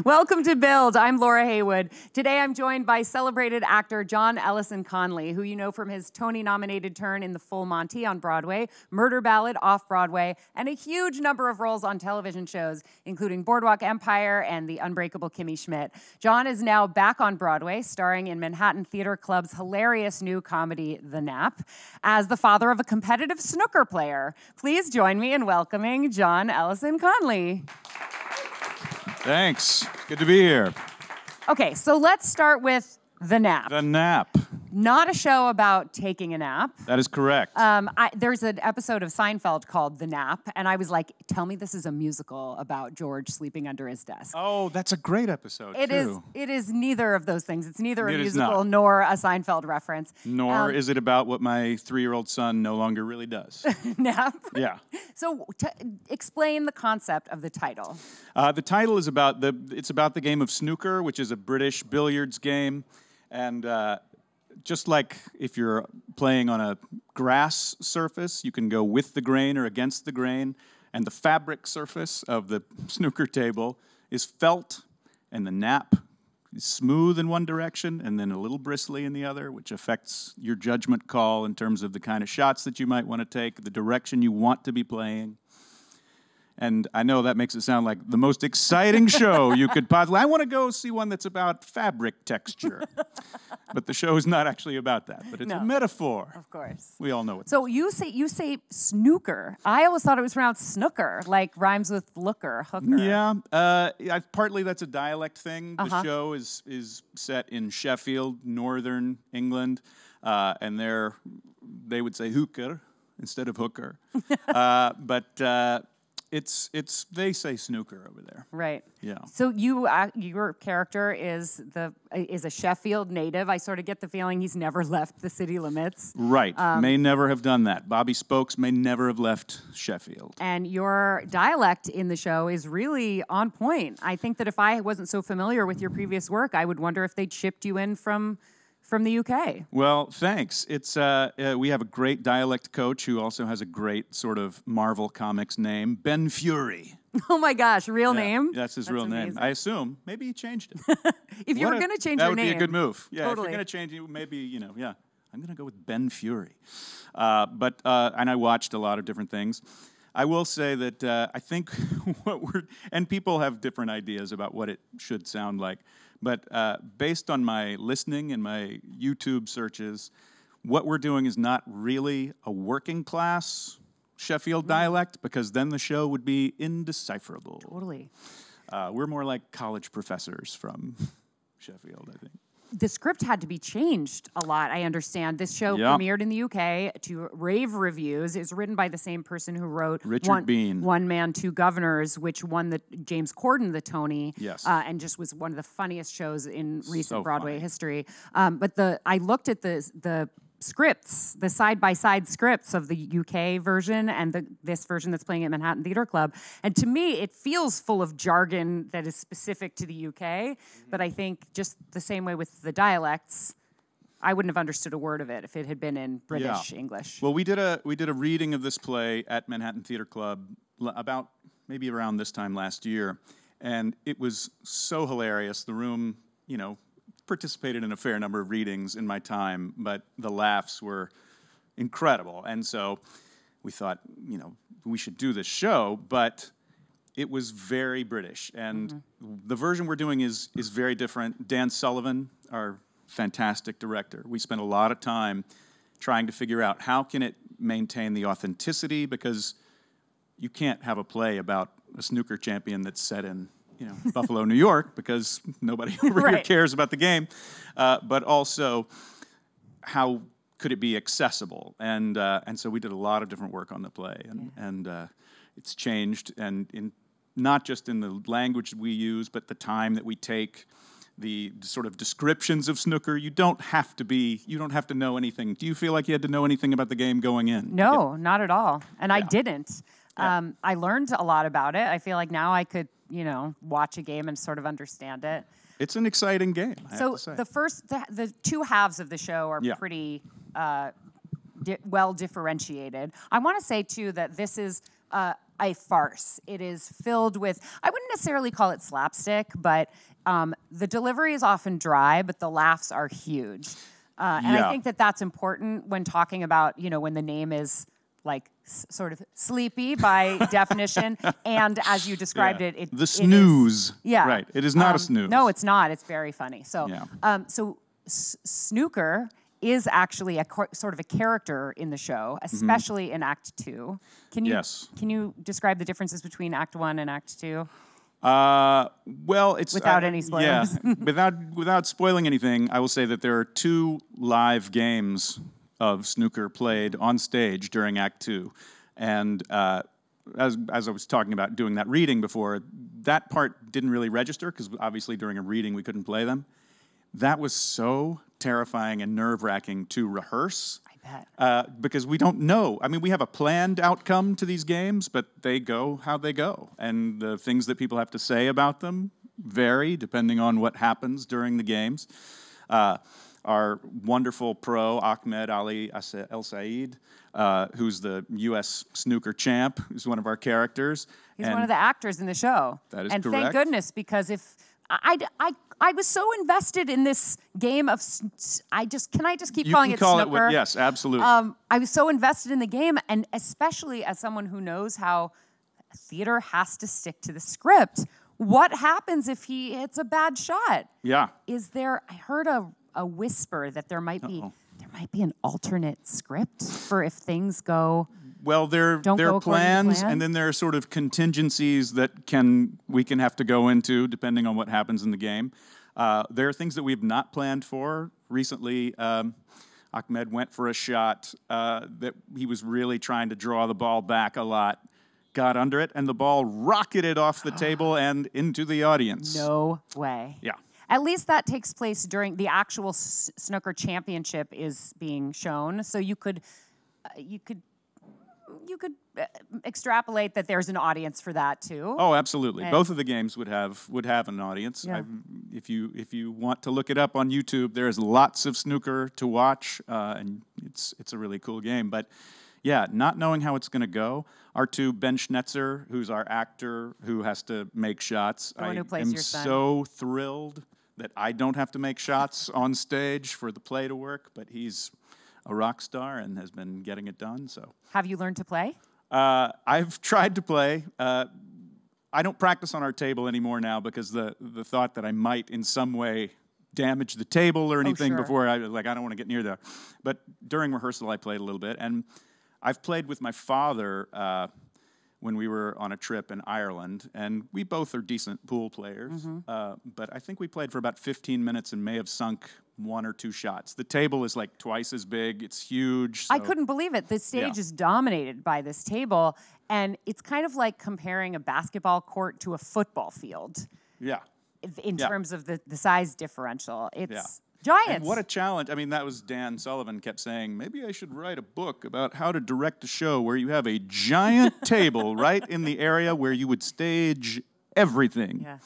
Welcome to Build. I'm Laura Haywood. Today I'm joined by celebrated actor John Ellison Conlee, who you know from his Tony-nominated turn in The Full Monty on Broadway, Murder Ballad off-Broadway, and a huge number of roles on television shows, including Boardwalk Empire and The Unbreakable Kimmy Schmidt. John is now back on Broadway, starring in Manhattan Theater Club's hilarious new comedy, The Nap, as the father of a competitive snooker player. Please join me in welcoming John Ellison Conlee. Thanks. Good to be here. Okay, so let's start with The Nap. The Nap. Not a show about taking a nap. That is correct. There's an episode of Seinfeld called The Nap, and I was like, tell me this is a musical about George sleeping under his desk. Oh, that's a great episode, too. It is neither of those things. It's neither a It is musical not. nor a Seinfeld reference. Nor is it about what my 3-year-old son no longer really does. Nap? Yeah. So explain the concept of the title. The title is about the game of snooker, which is a British billiards game. And just like if you're playing on a grass surface, you can go with the grain or against the grain. And the fabric surface of the snooker table is felt, and the nap is smooth in one direction and then a little bristly in the other, which affects your judgment call in terms of the kind of shots that you might want to take, the direction you want to be playing. And I know that makes it sound like the most exciting show you could possibly. I want to go see one that's about fabric texture. But the show is not actually about that. But it's a metaphor. Of course. We all know it. So you say snooker. I always thought it was pronounced snooker, like rhymes with looker, hooker. Yeah. Partly that's a dialect thing. The show is set in Sheffield, northern England. And they would say hooker instead of hooker. They say snooker over there. Right. Yeah. So your character is a Sheffield native. I sort of get the feeling he's never left the city limits. Right. May never have done that. Bobby Spokes may never have left Sheffield. And your dialect in the show is really on point. I think that if I wasn't so familiar with your previous work, I would wonder if they'd shipped you in from the UK. Well, thanks. It's we have a great dialect coach who also has a great sort of Marvel Comics name, Ben Fury. Oh my gosh, real name? That's his real amazing. name. I assume. Maybe he changed it. If you were going to change your name. That would be a good move. Yeah, totally. If you're going to change it, maybe, I'm going to go with Ben Fury. And I watched a lot of different things. I will say that I think and people have different ideas about what it should sound like. But based on my listening and my YouTube searches, what we're doing is not really a working class Sheffield dialect, because then the show would be indecipherable. Totally. We're more like college professors from Sheffield, I think. The script had to be changed a lot, I understand. This show premiered in the UK to rave reviews. It's written by the same person who wrote Richard Bean. One Man, Two Guvnors, which won the James Corden the Tony. Yes. And just was one of the funniest shows in recent Broadway funny. history. But I looked at the scripts, the side-by-side scripts of the UK version and this version that's playing at Manhattan Theater Club. And to me, it feels full of jargon that is specific to the UK. But I think just the same way with the dialects, I wouldn't have understood a word of it if it had been in British English. Well, we did a reading of this play at Manhattan Theater Club about maybe around this time last year. And it was so hilarious. The room, participated in a fair number of readings in my time, but the laughs were incredible. And so we thought, we should do this show, but it was very British. And the version we're doing is very different. Dan Sullivan, our fantastic director, we spent a lot of time trying to figure out how can it maintain the authenticity, because you can't have a play about a snooker champion that's set in Buffalo, New York, because nobody over here cares about the game. But also, how could it be accessible? And so we did a lot of different work on the play, and it's changed, and not just in the language we use, but the time that we take, the sort of descriptions of snooker. You don't have to know anything. Do you feel like you had to know anything about the game going in? No, not at all. And I didn't. I learned a lot about it. I feel like now I could, watch a game and sort of understand it. It's an exciting game, I have to say. The two halves of the show are pretty well differentiated. I want to say, too, that this is a farce. It is filled with, I wouldn't necessarily call it slapstick, but the delivery is often dry, but the laughs are huge. And I think that that's important when talking about, when the name is like sort of sleepy by definition, and as you described it, the snooze. Right. It is not a snooze. No, it's not. It's very funny. So, snooker is actually sort of a character in the show, especially in Act 2. Can you describe the differences between Act 1 and Act 2? Well, it's without any spoilers. without spoiling anything, I will say that there are 2 live games of snooker played on stage during Act 2, and as I was talking about doing that reading before, that part didn't really register because obviously during a reading we couldn't play them. That was so terrifying and nerve-wracking to rehearse. I bet. Because we don't know. I mean, we have a planned outcome to these games, but they go how they go. And the things that people have to say about them vary depending on what happens during the games. Our wonderful pro, Ahmed Ali El Said, who's the U.S. snooker champ, is one of our characters. He's one of the actors in the show. That is and correct. Thank goodness, because if I was so invested in this game of, can I just keep calling it snooker? Yes, absolutely. I was so invested in the game, and especially as someone who knows how theater has to stick to the script. What happens if he hits a bad shot? Yeah. I heard a whisper that there might be an alternate script for if things go. Well, there are plans, and then there are sort of contingencies that we can have to go into depending on what happens in the game. There are things that we've not planned for. Recently, Ahmed went for a shot that he was really trying to draw the ball back a lot, got under it, and the ball rocketed off the table and into the audience. No way. Yeah. At least that takes place during the actual snooker championship is being shown, so you could extrapolate that there's an audience for that too. Oh, absolutely. Both of the games would have an audience. Yeah. If you want to look it up on YouTube, there's lots of snooker to watch, and it's a really cool game. But yeah, not knowing how it's going to go. Our 2, Ben Schnetzer, who's our actor who has to make shots. The one who plays your son. So thrilled that I don't have to make shots on stage for the play to work, but he's a rock star and has been getting it done. So, have you learned to play? I've tried to play. I don't practice on our table anymore now because the thought that I might in some way damage the table or anything before I don't want to get near there. But during rehearsal, I played a little bit, and I've played with my father when we were on a trip in Ireland, and we both are decent pool players. But I think we played for about 15 minutes and may have sunk 1 or 2 shots. The table is like twice as big. It's huge. So. I couldn't believe it. The stage is dominated by this table, and it's kind of like comparing a basketball court to a football field. Yeah. In terms of the size differential. It's giant. And what a challenge. I mean, that was Dan Sullivan kept saying, maybe I should write a book about how to direct a show where you have a giant table right in the area where you would stage everything. Yeah.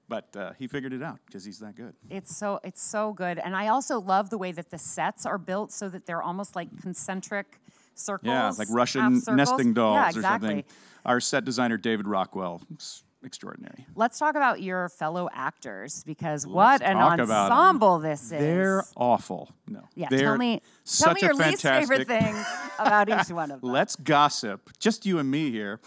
But he figured it out because he's that good. It's so good. And I also love the way that the sets are built so that they're almost like concentric circles. Yeah, like Russian nesting dolls or something. Exactly. Our set designer, David Rockwell, is extraordinary. Let's talk about your fellow actors because what an ensemble this is. They're awful. No. Yeah, they're tell me your least favorite thing about each one of them. Let's gossip. Just you and me here.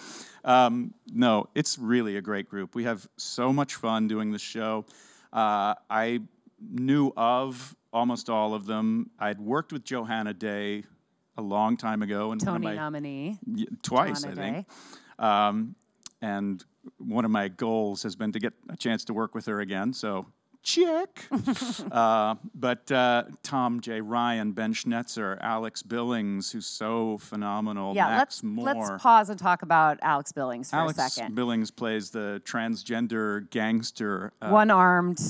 No, it's really a great group. We have so much fun doing the show. I knew of almost all of them. I'd worked with Johanna Day a long time ago. And Tony nominee. Twice, Johanna I think. And one of my goals has been to get a chance to work with her again, so check. But Tom J. Ryan, Ben Schnetzer, Alex Billings, who's so phenomenal, Max Moore. Let's pause and talk about Alex Billings for a second. Alex Billings plays the transgender gangster. One-armed,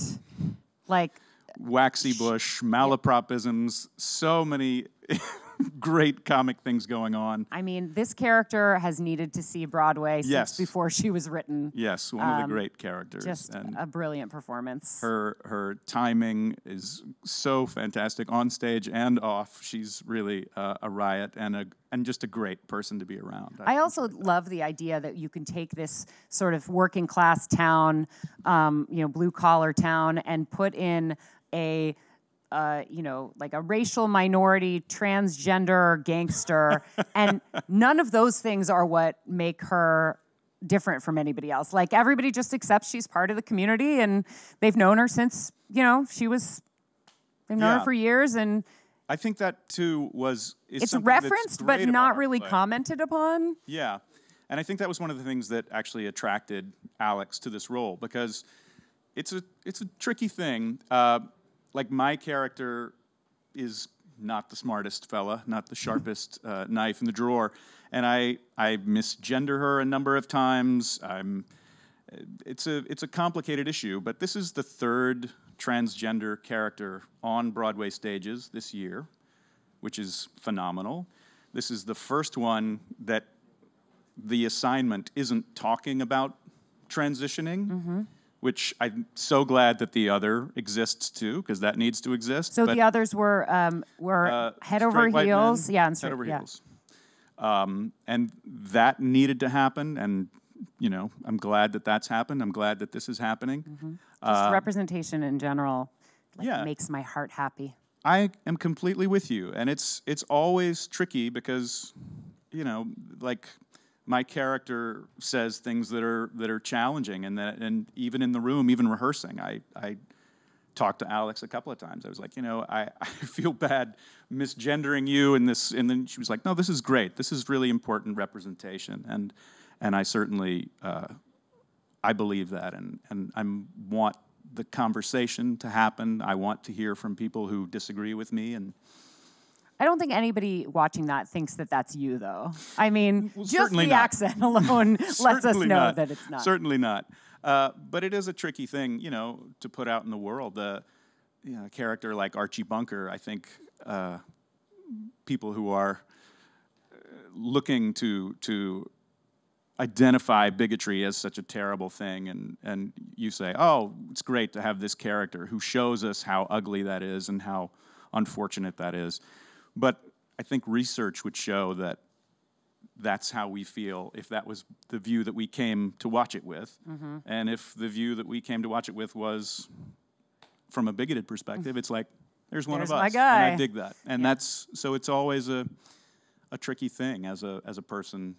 like... Waxy Bush, malapropisms, so many great comic things going on. I mean, this character has needed to see Broadway since before she was written. Yes, one of the great characters. Just a brilliant performance. Her timing is so fantastic on stage and off. She's really a riot and just a great person to be around. I also love the idea that you can take this sort of working class town, blue collar town, and put in a like a racial minority, transgender gangster, and none of those things are what make her different from anybody else. Like, everybody just accepts she's part of the community, and they've known her since, they've known her for years, and I think that too it's referenced but not really commented upon. Yeah, and I think that was one of the things that actually attracted Alex to this role, because it's a tricky thing. Like, my character is not the smartest fella, not the sharpest knife in the drawer, and I misgender her a number of times. It's a complicated issue, but this is the third transgender character on Broadway stages this year, which is phenomenal. This is the first one that the assignment isn't talking about transitioning. Which I'm so glad that the other exists too, because that needs to exist. So the others were head over heels, and head over heels, and that needed to happen. And I'm glad that that's happened. I'm glad that this is happening. Just representation in general, makes my heart happy. I am completely with you, and it's always tricky because, my character says things that are challenging, and even in the room, even rehearsing, I talked to Alex a couple of times. I was like, I feel bad misgendering you in this, and then she was like, no, this is great. This is really important representation, and I certainly I believe that, and I want the conversation to happen. I want to hear from people who disagree with me, and I don't think anybody watching that thinks that that's you, though. I mean, just the not. accent alone lets us know that it's not. Certainly not. But it is a tricky thing, to put out in the world. A character like Archie Bunker, I think people who are looking to identify bigotry as such a terrible thing, and you say, oh, it's great to have this character who shows us how ugly that is and how unfortunate that is. But I think research would show that that's how we feel if that was the view that we came to watch it with. And if the view that we came to watch it with was from a bigoted perspective, it's like, there's one of us. My guy. And I dig that. And so it's always a tricky thing as a person,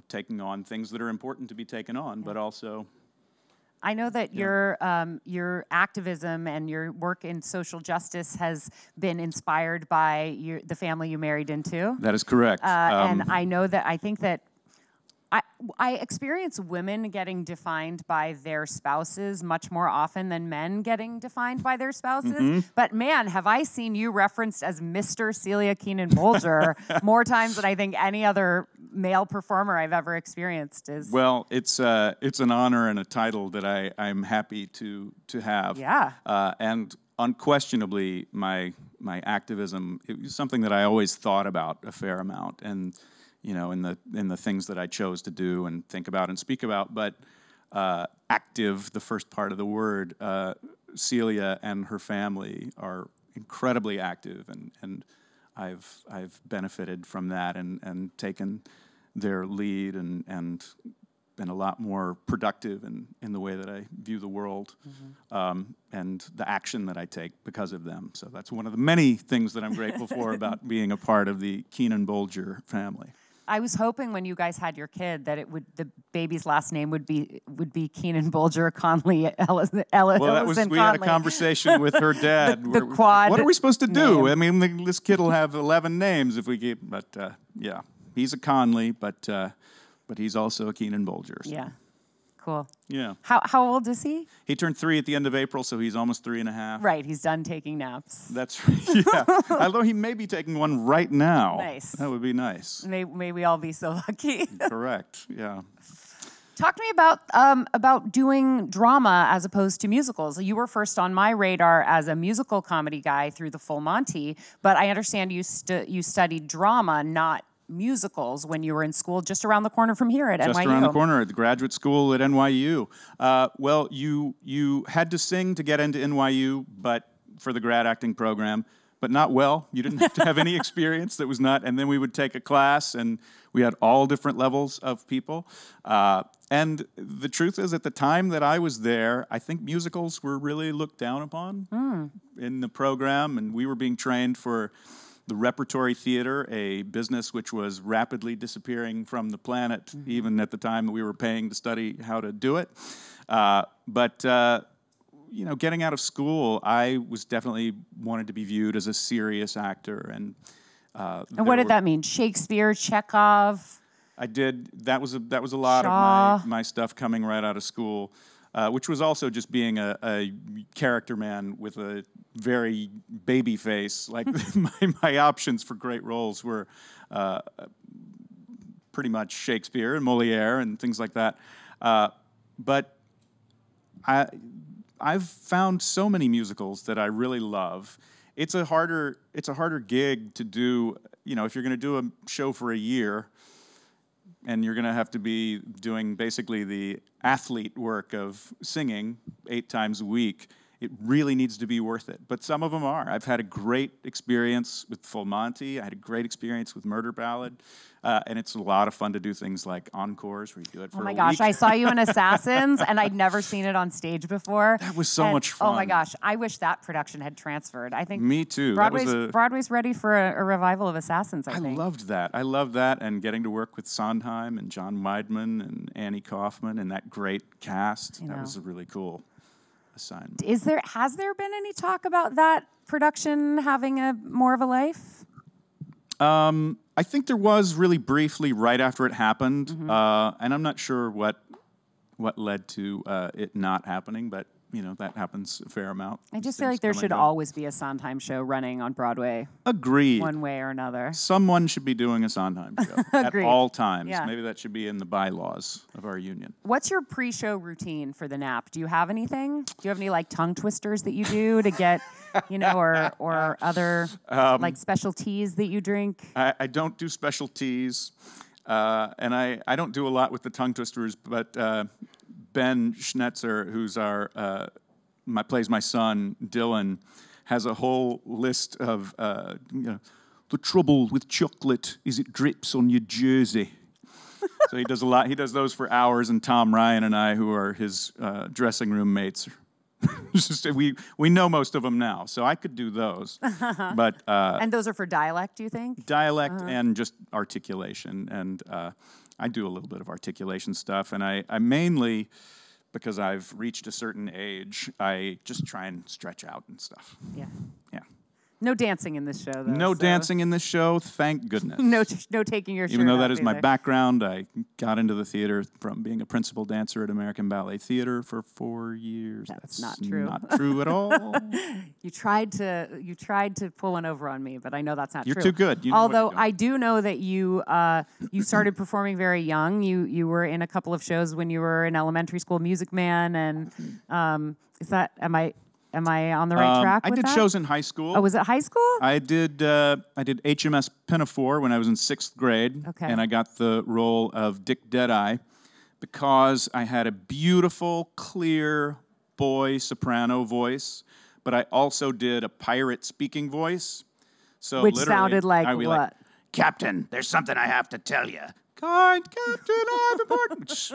taking on things that are important to be taken on, but also... I know that your activism and your work in social justice has been inspired by the family you married into. That is correct. And I think that I experience women getting defined by their spouses much more often than men getting defined by their spouses. But man, have I seen you referenced as Mr. Celia Keenan-Bolger more times than I think any other male performer I've ever experienced is. Well, it's an honor and a title that I'm happy to have. Yeah. And unquestionably, my activism, it was something that I always thought about a fair amount, and in the things that I chose to do and think about and speak about. But active, the first part of the word, Celia and her family are incredibly active, and I've benefited from that and taken their lead and been a lot more productive in the way that I view the world, and the action that I take because of them. So that's one of the many things that I'm grateful for about being a part of the Keenan-Bolger family. I was hoping when you guys had your kid that the baby's last name would be Keenan-Bolger Conlee Ellison. Well, we had a conversation with her dad. the quad. What are we supposed to do? Name. I mean, this kid will have 11 names if we keep. But yeah, he's a Conlee, but he's also a Keenan-Bolger. So. Yeah. Cool. Yeah. How old is he? He turned 3 at the end of April, so he's almost 3.5. Right, he's done taking naps. That's right. Yeah. Although he may be taking one right now. Nice. That would be nice. May we all be so lucky. Correct. Yeah. Talk to me about doing drama as opposed to musicals. You were first on my radar as a musical comedy guy through the Full Monty, but I understand you studied drama, not musicals, when you were in school just around the corner from here at NYU. Just around the corner at the graduate school at NYU. Well, you had to sing to get into NYU, but for the grad acting program, but not well. You didn't have to have any experience that was not, and then we would take a class, and we had all different levels of people. And the truth is, at the time that I was there, I think musicals were really looked down upon in the program, and we were being trained for the repertory theater, a business which was rapidly disappearing from the planet, even at the time that we were paying to study how to do it. You know, getting out of school, I was definitely wanted to be viewed as a serious actor. And what did that mean? Shakespeare, Chekhov? I did. That was a lot Shaw. of my stuff coming right out of school, which was also just being a character man with a very baby face. Like my options for great roles were pretty much Shakespeare and Moliere and things like that. But I've found so many musicals that I really love. It's a harder gig to do. You know, if you're going to do a show for a year, and you're going to have to be doing basically the athlete work of singing 8 times a week, it really needs to be worth it. But some of them are. I've had a great experience with Full Monty. I had a great experience with Murder Ballad. And it's a lot of fun to do things like encores where you do it for a week. Oh my gosh, I saw you in Assassins, and I'd never seen it on stage before. That was so much fun. Oh my gosh, I wish that production had transferred. I think me too. Broadway's ready for a revival of Assassins, I think. I loved that. I loved that, and getting to work with Sondheim and John Weidman and Annie Kaufman and that great cast. That was a really cool assignment. Has there been any talk about that production having more of a life? I think there was really briefly right after it happened, and I'm not sure what led to it not happening, but you know that happens a fair amount. I just feel like there should always be a Sondheim show running on Broadway. Agreed. One way or another. Someone should be doing a Sondheim show at all times. Yeah. Maybe that should be in the bylaws of our union. What's your pre-show routine for the Nap? Do you have anything? Do you have any like tongue twisters that you do to get, you know, or other like special teas that you drink? I don't do special teas, and I don't do a lot with the tongue twisters, but Ben Schnetzer, who's plays my son Dylan, has a whole list of you know, the trouble with chocolate is it drips on your jersey. So he does a lot. He does those for hours, and Tom Ryan and I, who are his dressing room mates, we know most of them now, so I could do those. But and those are for dialect, do you think? Dialect and just articulation, and I do a little bit of articulation stuff, and I mainly, because I've reached a certain age, I just try and stretch out and stuff. Yeah. Yeah. No dancing in this show, though. No dancing in this show, thank goodness. No taking your shirt off. Even though that is my background, I got into the theater from being a principal dancer at American Ballet Theater for 4 years. That's not true. Not true at all. You tried to pull one over on me, but I know that's not true. You're too good. You know Although I do know that you started performing very young. You were in a couple of shows when you were in elementary school, Music Man, and Am I on the right track with I did that? shows in high school. Oh, was it high school? I did HMS Pinafore when I was in 6th grade. Okay. And I got the role of Dick Deadeye because I had a beautiful, clear boy soprano voice, but I also did a pirate speaking voice. So which sounded like I'd be what? Like, Captain, there's something I have to tell you. Kind Captain, I'm important.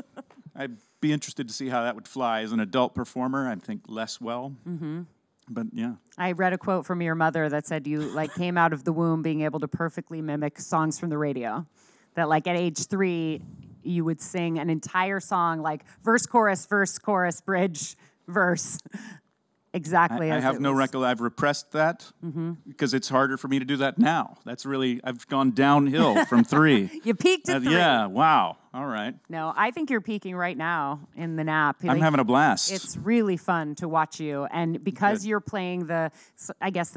I'd be interested to see how that would fly as an adult performer. I think less well. Mm-hmm. But yeah. I read a quote from your mother that said you like came out of the womb being able to perfectly mimic songs from the radio. That like at age 3, you would sing an entire song like verse, chorus, bridge, verse. Exactly. I have no recollection. I've repressed that because it's harder for me to do that now. That's really, I've gone downhill from 3. You peaked at 3. Yeah, wow. All right. No, I think you're peaking right now in the Nap. I'm having a blast. It's really fun to watch you. And because you're playing the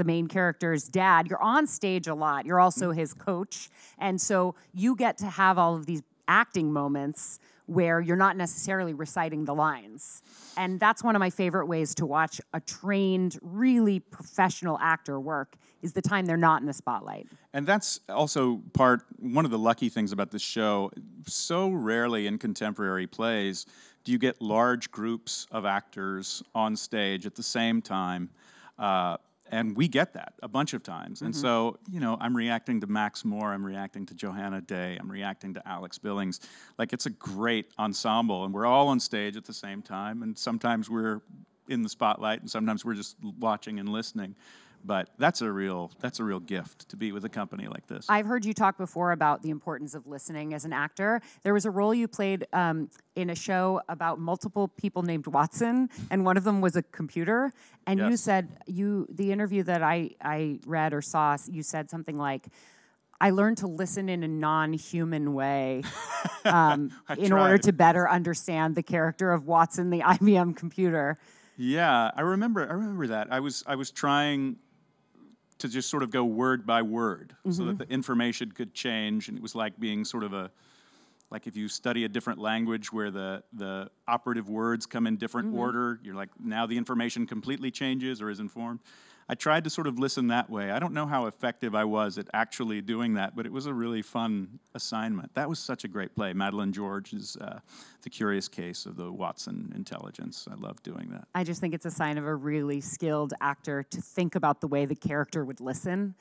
main character's dad, you're on stage a lot. You're also his coach. And so you get to have all of these acting moments where you're not necessarily reciting the lines. And that's one of my favorite ways to watch a trained, really professional actor work, is the time they're not in the spotlight. And that's also one of the lucky things about this show. So rarely in contemporary plays do you get large groups of actors on stage at the same time. And we get that a bunch of times. And so, I'm reacting to Max Moore, I'm reacting to Johanna Day, I'm reacting to Alex Billings. Like, it's a great ensemble, and we're all on stage at the same time, and sometimes we're in the spotlight, and sometimes we're just watching and listening. But that's a real gift to be with a company like this. I've heard you talk before about the importance of listening as an actor. There was a role you played in a show about multiple people named Watson, and one of them was a computer. And Yes. you said, the interview that I read or saw, you said something like, I learned to listen in a non-human way in order to better understand the character of Watson, the IBM computer. Yeah, I remember that. I was trying to just sort of go word by word so that the information could change, and it was like being sort of like if you study a different language where the operative words come in different order, you're like, now the information completely changes or is informed. I tried to sort of listen that way. I don't know how effective I was at actually doing that, but it was a really fun assignment. That was such a great play. Madeline George is The Curious Case of the Watson Intelligence. I love doing that. I just think it's a sign of a really skilled actor to think about the way the character would listen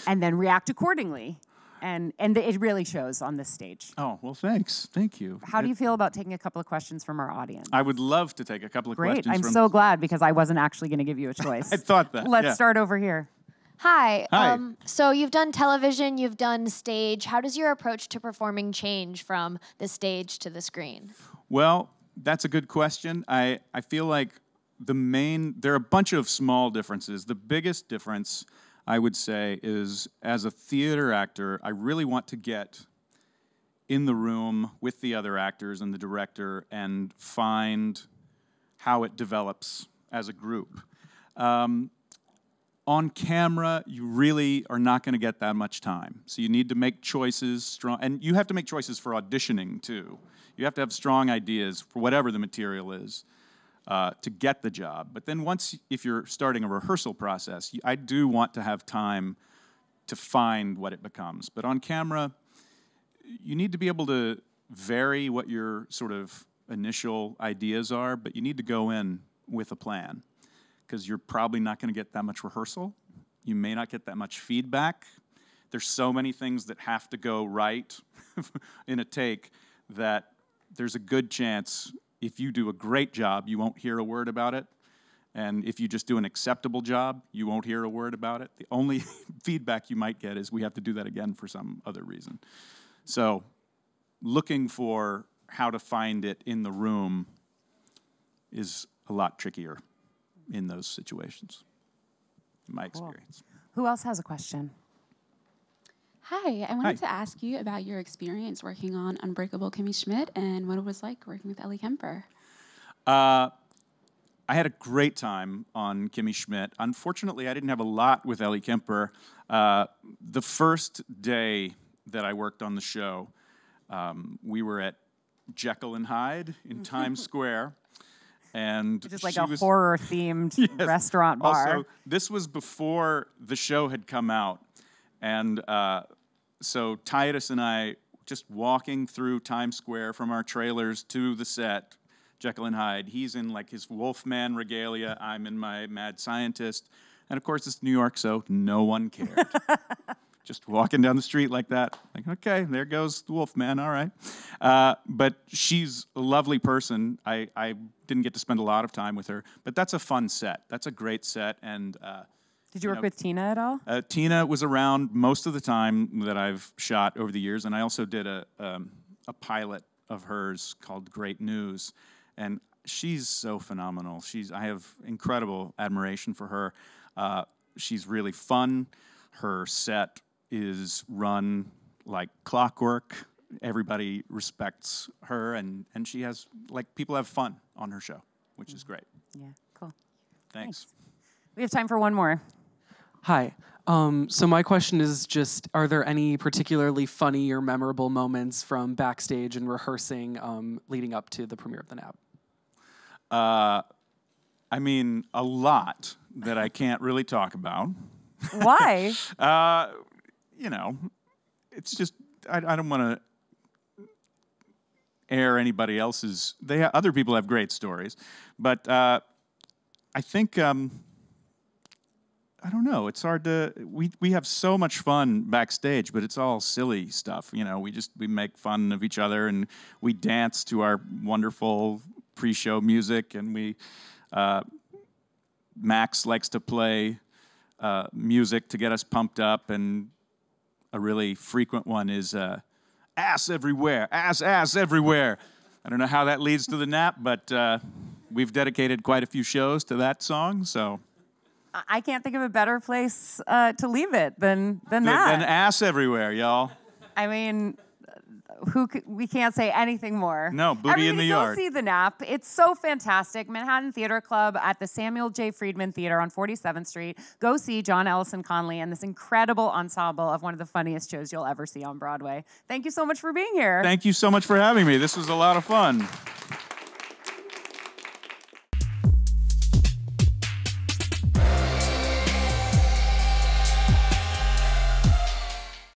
and then react accordingly. And it really shows on this stage. Oh, well, thanks. Thank you. How do you feel about taking a couple of questions from our audience? I would love to take a couple of questions. Great. I'm so glad, because I wasn't actually going to give you a choice. I thought that. Let's start over here. Hi. Hi. So you've done television, you've done stage. How does your approach to performing change from the stage to the screen? Well, that's a good question. I feel like there are a bunch of small differences. The biggest difference, I would say, is as a theater actor, I really want to get in the room with the other actors and the director and find how it develops as a group. On camera, you really are not going to get that much time. So you need to make choices, and you have to make choices for auditioning too. You have to have strong ideas for whatever the material is to get the job. But then if you're starting a rehearsal process, I do want to have time to find what it becomes. But on camera, you need to be able to vary what your sort of initial ideas are, but you need to go in with a plan, because you're probably not going to get that much rehearsal. You may not get that much feedback. There's so many things that have to go right in a take that there's a good chance if you do a great job, you won't hear a word about it. And if you just do an acceptable job, you won't hear a word about it. The only feedback you might get is we have to do that again for some other reason. So looking for how to find it in the room is a lot trickier in those situations, in my experience. Who else has a question? Hi, I wanted to ask you about your experience working on Unbreakable Kimmy Schmidt and what it was like working with Ellie Kemper. I had a great time on Kimmy Schmidt. Unfortunately, I didn't have a lot with Ellie Kemper. The first day that I worked on the show, we were at Jekyll and Hyde in Times Square. And just like a horror-themed restaurant bar. Also, this was before the show had come out. And so Titus and I, just walking through Times Square from our trailers to the set, Jekyll and Hyde. He's in like his Wolfman regalia. I'm in my mad scientist. And of course, it's New York, so no one cared. Just walking down the street like that. Like, okay, there goes the Wolfman, all right. But she's a lovely person. I didn't get to spend a lot of time with her, but that's a fun set. That's a great set. And did you work with Tina at all? Tina was around most of the time that I've shot over the years, and I also did a pilot of hers called Great News, and she's so phenomenal. I have incredible admiration for her. She's really fun. Her set is run like clockwork. Everybody respects her, and she has, like, people have fun on her show, which is great. Yeah, cool. Thanks. We have time for one more. Hi. So my question is just, are there any particularly funny or memorable moments from backstage and rehearsing leading up to the premiere of the nap? I mean, a lot that I can't really talk about. Why? You know, it's just, I don't want to air anybody else's. Other people have great stories, but I think, I don't know. It's hard to. We have so much fun backstage, but it's all silly stuff. You know, we make fun of each other, and we dance to our wonderful pre-show music, and Max likes to play music to get us pumped up, and a really frequent one is ass everywhere, ass everywhere. I don't know how that leads to the nap, but we've dedicated quite a few shows to that song, so. I can't think of a better place to leave it than that. Than ass everywhere, y'all. I mean, we can't say anything more. No, booty in the yard. Go see The Nap. It's so fantastic. Manhattan Theater Club at the Samuel J. Friedman Theater on 47th Street. Go see John Ellison Conlee and this incredible ensemble of one of the funniest shows you'll ever see on Broadway. Thank you so much for being here. Thank you so much for having me. This was a lot of fun.